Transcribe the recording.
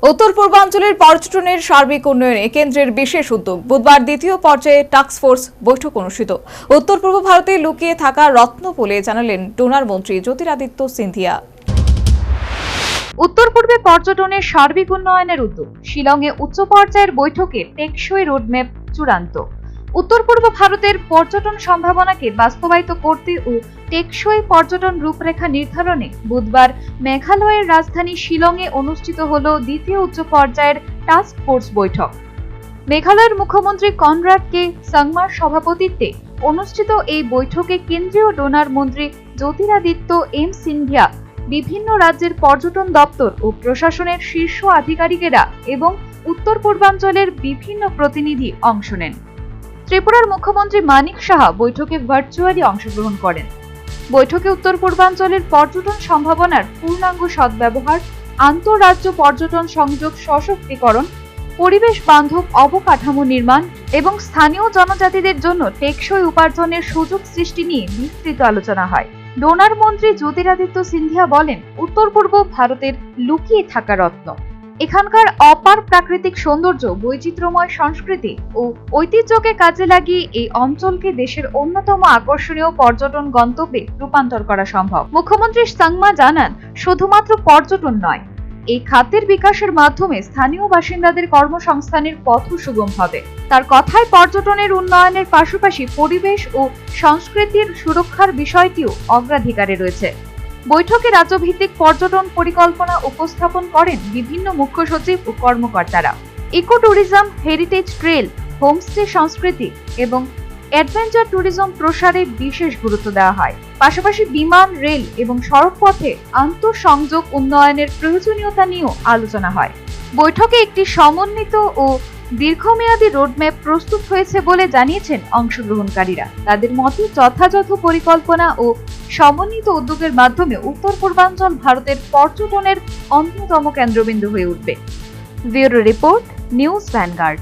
উত্তর পূর্বাঞ্চলের পর্যটনের সার্বিক উন্নয়নে কেন্দ্রের বিশেষ উদ্যোগ। বুধবার দ্বিতীয় পর্যায়ে টাস্ক ফোর্স বৈঠক অনুষ্ঠিত। উত্তর পূর্ব ভারতে লুকিয়ে থাকা রত্ন বলে জানালেন ডোনার মন্ত্রী জ্যোতিরাদিত্য সিন্ধিয়া। উত্তর পূর্বে পর্যটনের সার্বিক উন্নয়নের উদ্যোগ। শিলংয়ে উচ্চ পর্যায়ের বৈঠকে টেকসই রোডম্যাপ চূড়ান্ত। উত্তর পূর্ব ভারতের পর্যটন সম্ভাবনাকে বাস্তবায়িত করতে ও টেকসই পর্যটন রূপরেখা নির্ধারণে বুধবার মেঘালয়ের রাজধানী শিলংয়ে অনুষ্ঠিত হল দ্বিতীয় উচ্চ পর্যায়ের টাস্ক ফোর্স বৈঠক। মেঘালয়ের মুখ্যমন্ত্রী কনরাড কে সাংমার সভাপতিত্বে অনুষ্ঠিত এই বৈঠকে কেন্দ্রীয় ডোনার মন্ত্রী জ্যোতিরাদিত্য এম সিন্ধিয়া, বিভিন্ন রাজ্যের পর্যটন দপ্তর ও প্রশাসনের শীর্ষ আধিকারিকেরা এবং উত্তর পূর্বাঞ্চলের বিভিন্ন প্রতিনিধি অংশ নেন। ত্রিপুরার মুখ্যমন্ত্রী মানিক সাহা বৈঠকে ভার্চুয়ালি অংশগ্রহণ করেন। বৈঠকে উত্তর পূর্বাঞ্চলের পর্যটন সম্ভাবনার পূর্ণাঙ্গ সদ্ব্যবহার, আন্তঃরাজ্য পর্যটন সংযোগ সশক্তিকরণ, পরিবেশ বান্ধব অবকাঠামো নির্মাণ এবং স্থানীয় জনজাতিদের জন্য টেকসই উপার্জনের সুযোগ সৃষ্টি নিয়ে বিস্তৃত আলোচনা হয়। ডোনার মন্ত্রী জ্যোতিরাদিত্য সিন্ধিয়া বলেন, উত্তর পূর্ব ভারতের লুকিয়ে থাকা রত্ন। এখানকার অপার প্রাকৃতিক সৌন্দর্য, বৈচিত্র্যময় সংস্কৃতি ও ঐতিহ্যকে কাজে লাগিয়ে এই অঞ্চলকে দেশের অন্যতম আকর্ষণীয় পর্যটন গন্তব্যে রূপান্তর করা সম্ভব। মুখ্যমন্ত্রী সাংমা জানান, শুধুমাত্র পর্যটন নয়, এই খাতের বিকাশের মাধ্যমে স্থানীয় বাসিন্দাদের কর্মসংস্থানের পথও সুগম হবে। তার কথায় পর্যটনের উন্নয়নের পাশাপাশি পরিবেশ ও সংস্কৃতির সুরক্ষার বিষয়টিও অগ্রাধিকারে রয়েছে। বৈঠকে রাজ্যভিত্তিক পর্যটন পরিকল্পনা উপস্থাপন করেন বিভিন্ন মুখ্য সচিব ও কর্মকর্তারা। Eco tourism, heritage trail, homestay সংস্কৃতি এবং অ্যাডভেঞ্চার ট্যুরিজম প্রসারে বিশেষ গুরুত্ব দেওয়া হয়। পাশাপাশি বিমান, রেল এবং সড়কপথে আন্তঃসংযোগ উন্নয়নের প্রয়োজনীয়তা নিয়েও আলোচনা হয়। বৈঠকে একটি সমন্বিত ও দীর্ঘমেয়াদী রোডম্যাপ প্রস্তুত হয়েছে বলে জানিয়েছেন অংশগ্রহণকারীরা। তাদের মতে যথাযথ পরিকল্পনা ও সমন্বিত উদ্যোগের মাধ্যমে উত্তর পূর্বাঞ্চল ভারতের পর্যটনের অন্যতম কেন্দ্রবিন্দু হয়ে উঠবে। Bureau report, news vanguard.